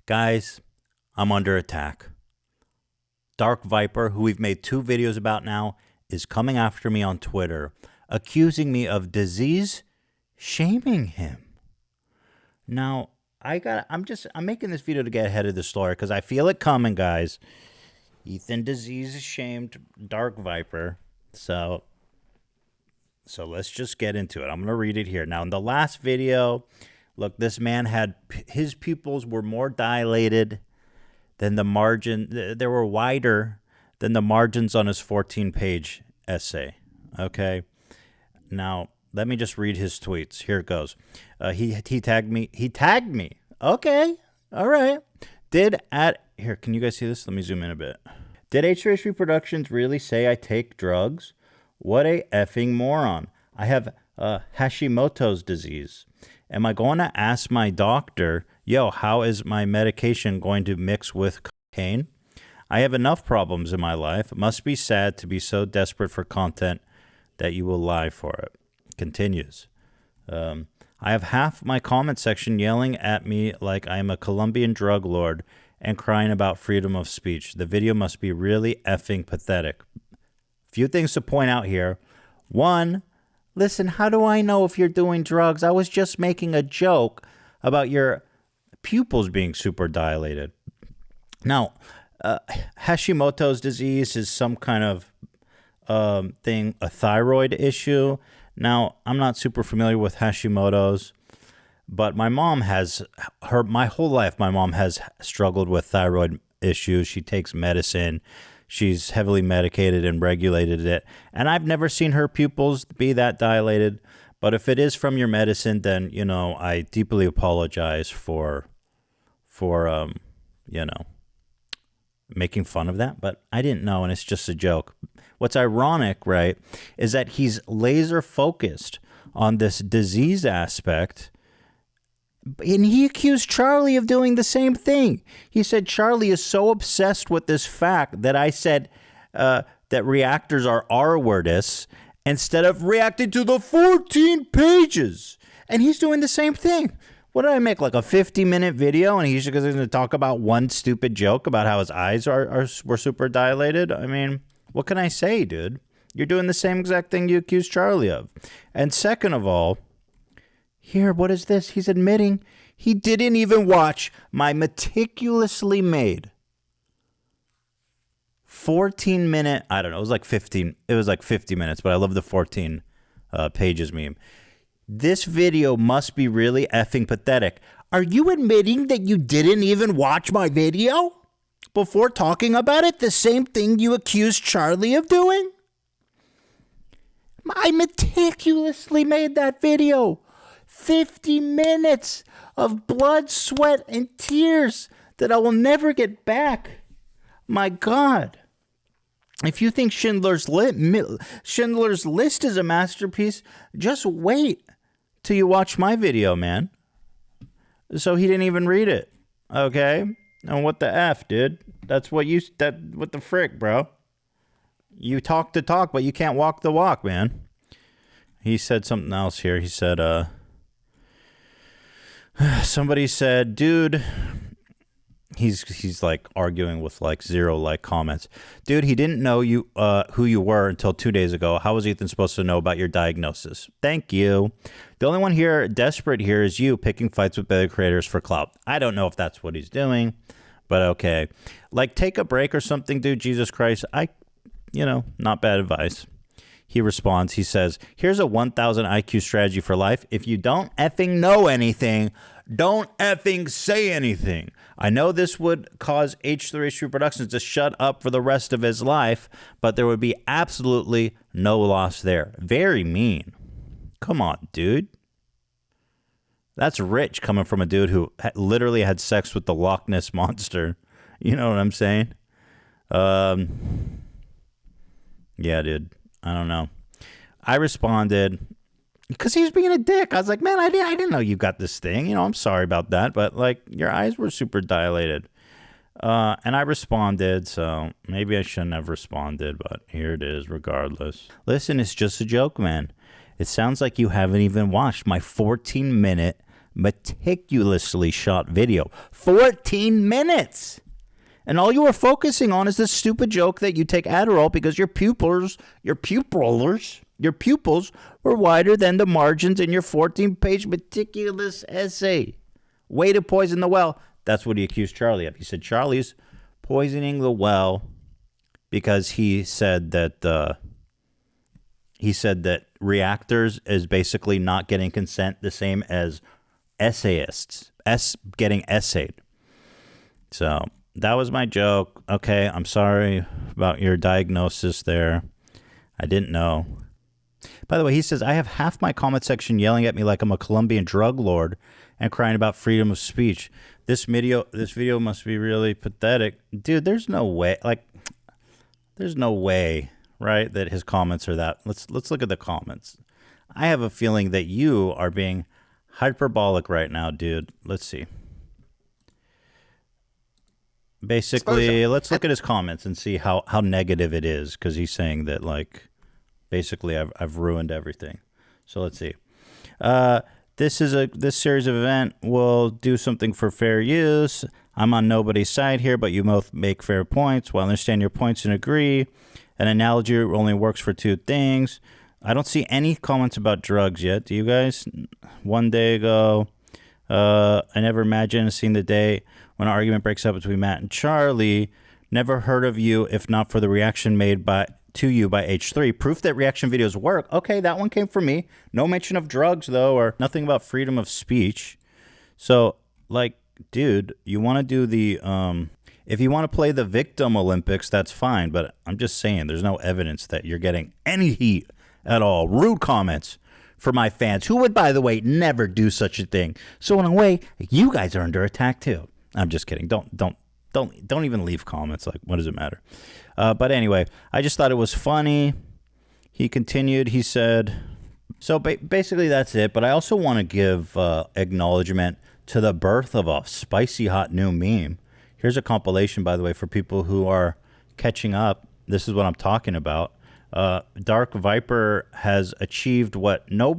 Guys, I'm under attack. Dark Viper, who we've made 2 videos about now, is coming after me on Twitter, accusing me of disease shaming him. Now, I'm making this video to get ahead of the story because I feel it coming, guys. Ethan disease shamed Dark Viper. So let's just get into it. I'm going to read it here. Now, in the last video, look, this man had, his pupils were more dilated than the margin. They were wider than the margins on his 14-page essay. Okay. Now, let me just read his tweets. Here it goes. He tagged me. He tagged me. Okay. All right. Here, can you guys see this? Let me zoom in a bit. Did H3H3 Productions really say I take drugs? What a effing moron. I have Hashimoto's disease. Am I going to ask my doctor, yo, how is my medication going to mix with cocaine? I have enough problems in my life. It must be sad to be so desperate for content that you will lie for it. Continues. I have half my comment section yelling at me like I am a Colombian drug lord and crying about freedom of speech. The video must be really effing pathetic. Few things to point out here. One, listen, how do I know if you're doing drugs? I was just making a joke about your pupils being super dilated. Now, Hashimoto's disease is some kind of thing, a thyroid issue. Now, I'm not super familiar with Hashimoto's, but my mom has, my whole life, my mom has struggled with thyroid issues. She takes medicine. She's heavily medicated and regulated it. And I've never seen her pupils be that dilated. But if it is from your medicine, then, you know, I deeply apologize for you know, making fun of that. But I didn't know, and it's just a joke. What's ironic, right, is that he's laser focused on this disease aspect. And he accused Charlie of doing the same thing. He said Charlie is so obsessed with this fact that I said that reactors are R-wordists instead of reacting to the 14 pages. And he's doing the same thing. What did I make, like a 50-minute video? And he's just going to talk about one stupid joke about how his eyes were super dilated? I mean, what can I say, dude? You're doing the same exact thing you accused Charlie of. And second of all, here, what is this? He's admitting he didn't even watch my meticulously made 14-minute, I don't know, it was like 50 minutes, but I love the 14 pages meme. This video must be really effing pathetic. Are you admitting that you didn't even watch my video before talking about it? The same thing you accused Charlie of doing? I meticulously made that video. 50 minutes of blood, sweat, and tears that I will never get back. My God. If you think Schindler's List is a masterpiece, just wait till you watch my video, man. So he didn't even read it. Okay? And what the F, dude? What the frick, bro? You talk the talk, but you can't walk the walk, man. He said something else here. He said, somebody said, dude, he's like arguing with like 0 like comments. Dude, he didn't know you who you were until 2 days ago. How was Ethan supposed to know about your diagnosis? Thank you. The only one here desperate here is you picking fights with better creators for clout. I don't know if that's what he's doing, but okay. Like, take a break or something, dude. Jesus Christ. Not bad advice. He responds, he says, here's a 1,000 IQ strategy for life. If you don't effing know anything, don't effing say anything. I know this would cause H3H3 Productions to shut up for the rest of his life, but there would be absolutely no loss there. Very mean. Come on, dude. That's rich coming from a dude who literally had sex with the Loch Ness Monster. You know what I'm saying? Yeah, dude. I don't know. I responded because he was being a dick. I was like, man, I didn't know you got this thing. You know, I'm sorry about that. But like, your eyes were super dilated. And I responded. So maybe I shouldn't have responded. But here it is regardless. Listen, it's just a joke, man. It sounds like you haven't even watched my 14-minute meticulously shot video. 14 minutes. And all you were focusing on is this stupid joke that you take Adderall because your pupils were wider than the margins in your 14-page meticulous essay. Way to poison the well. That's what he accused Charlie of. He said Charlie's poisoning the well because he said that reactors is basically not getting consent, the same as essayists, getting essayed. So that was my joke. Okay, I'm sorry about your diagnosis there. I didn't know. By the way, he says, I have half my comment section yelling at me like I'm a Colombian drug lord and crying about freedom of speech. This video must be really pathetic. Dude, there's no way, right, that his comments are that. Let's look at the comments. I have a feeling that you are being hyperbolic right now, dude. Let's see. Basically, let's look at his comments and see how negative it is, because he's saying that, like, basically I've ruined everything. So let's see. This series of event will do something for fair use. I'm on nobody's side here, but you both make fair points. Well, I understand your points and agree. An analogy only works for two things. I don't see any comments about drugs yet. Do you guys? One day ago, I never imagined seeing the day when an argument breaks up between Matt and Charlie. Never heard of you if not for the reaction made to you by H3. Proof that reaction videos work. Okay, that one came from me. No mention of drugs, though, or nothing about freedom of speech. So, like, dude, you want to do the... if you want to play the victim Olympics, that's fine. But I'm just saying, there's no evidence that you're getting any heat at all. Rude comments for my fans, who would, by the way, never do such a thing. So in a way, you guys are under attack too. I'm just kidding. Don't even leave comments. Like, what does it matter? But anyway, I just thought it was funny. He continued. He said, so basically that's it. But I also want to give acknowledgement to the birth of a spicy hot new meme. Here's a compilation, by the way, for people who are catching up. This is what I'm talking about. Dark Viper has achieved what no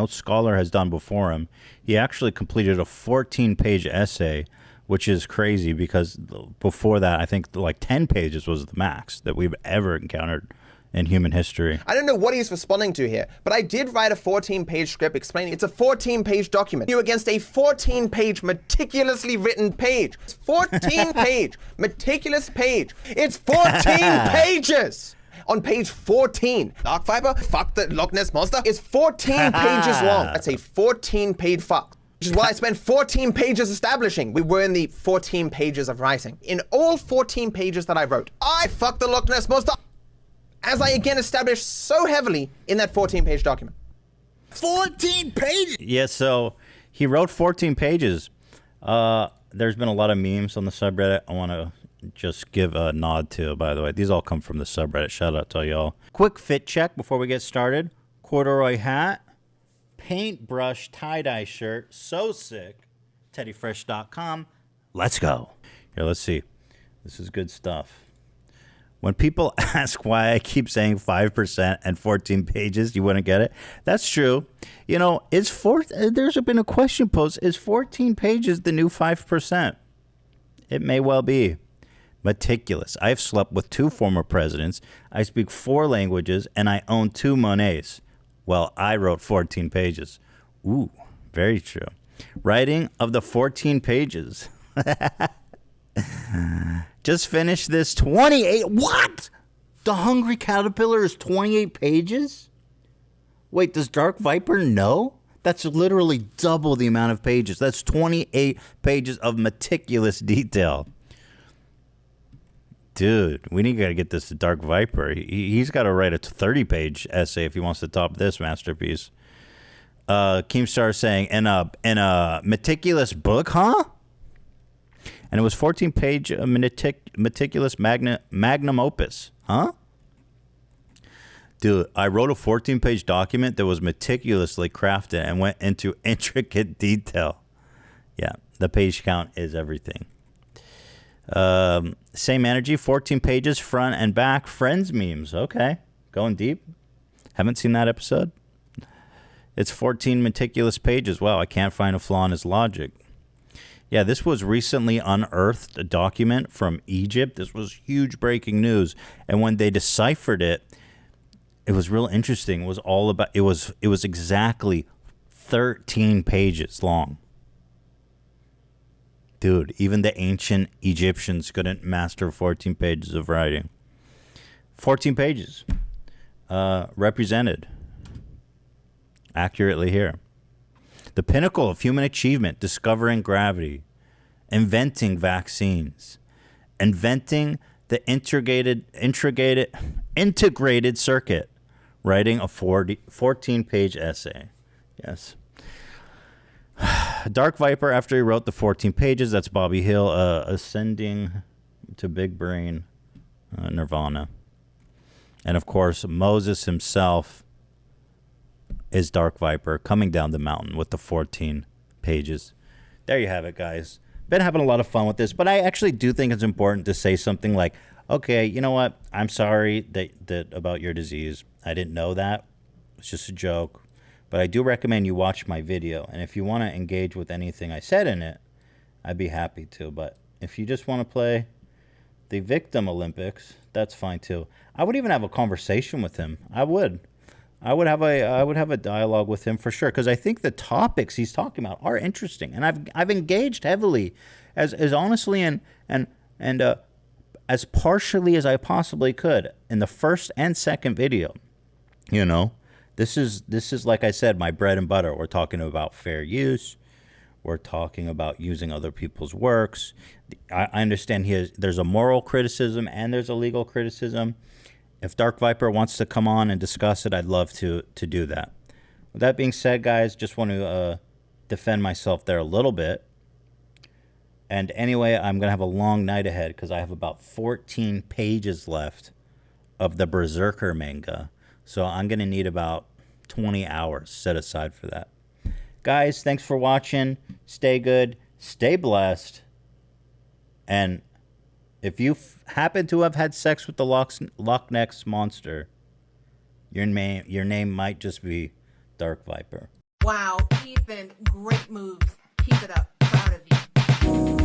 scholar has done before him. He actually completed a 14-page essay, which is crazy because before that, I think like 10 pages was the max that we've ever encountered in human history. I don't know what he's responding to here, but I did write a 14-page script explaining it's a 14-page document. You against a 14-page meticulously written page. It's 14-page meticulous page. It's 14 pages. On page 14, Dark Viper, fuck the Loch Ness Monster, is 14 pages long. That's a 14-page fuck. Which is what I spent 14 pages establishing. We were in the 14 pages of writing. In all 14 pages that I wrote, I fucked the Loch Ness Monster, as I again established so heavily in that 14-page document. 14 pages? Yeah, so he wrote 14 pages. There's been a lot of memes on the subreddit. I want to just give a nod to, by the way. These all come from the subreddit. Shout out to y'all. Quick fit check before we get started. Corduroy hat. Paintbrush tie-dye shirt. So sick. TeddyFresh.com. Let's go. Here, let's see. This is good stuff. When people ask why I keep saying 5% and 14 pages, you wouldn't get it. That's true. You know, there's been a question posed. Is 14 pages the new 5%? It may well be. Meticulous. I've slept with 2 former presidents. I speak 4 languages, and I own 2 Monets. Well, I wrote 14 pages. Ooh, very true. Writing of the 14 pages. Just finished this 28. What? The Hungry Caterpillar is 28 pages? Wait, does Dark Viper know? That's literally double the amount of pages. That's 28 pages of meticulous detail. Dude, we need to get this to Dark Viper. He's got to write a 30-page essay if he wants to top this masterpiece. Keemstar saying, in a meticulous book, huh? And it was 14-page meticulous magnum opus, huh? Dude, I wrote a 14-page document that was meticulously crafted and went into intricate detail. Yeah, the page count is everything. Same energy, 14 pages, front and back, Friends memes. Okay, going deep. Haven't seen that episode. It's 14 meticulous pages. Wow, I can't find a flaw in his logic. Yeah, this was recently unearthed, a document from Egypt. This was huge breaking news. And when they deciphered it, it was real interesting. It was all about, it was exactly 13 pages long. Dude, even the ancient Egyptians couldn't master 14 pages of writing. 14 pages represented accurately here. The pinnacle of human achievement, discovering gravity, inventing vaccines, inventing the integrated circuit, writing a 14-page essay. Yes. Dark Viper, after he wrote the 14 pages, that's Bobby Hill, ascending to big brain nirvana. And of course, Moses himself is Dark Viper coming down the mountain with the 14 pages. There you have it, guys. Been having a lot of fun with this, but I actually do think it's important to say something like, okay, you know what? I'm sorry that about your disease. I didn't know that. It's just a joke. But I do recommend you watch my video. And if you want to engage with anything I said in it, I'd be happy to. But if you just want to play the victim Olympics, that's fine too. I would even have a conversation with him. I would have a dialogue with him for sure, because I think the topics he's talking about are interesting, and I've engaged heavily, as honestly and as partially as I possibly could in the first and second video. You know, this is like I said, my bread and butter. We're talking about fair use. We're talking about using other people's works. I understand there's a moral criticism and there's a legal criticism. If Dark Viper wants to come on and discuss it, I'd love to do that. With that being said, guys, just want to defend myself there a little bit. And anyway, I'm going to have a long night ahead because I have about 14 pages left of the Berserker manga. So I'm going to need about 20 hours set aside for that. Guys, thanks for watching. Stay good. Stay blessed. And if you happen to have had sex with the Loch Ness monster, your name might just be Dark Viper. Wow, Ethan, great moves. Keep it up. Proud of you.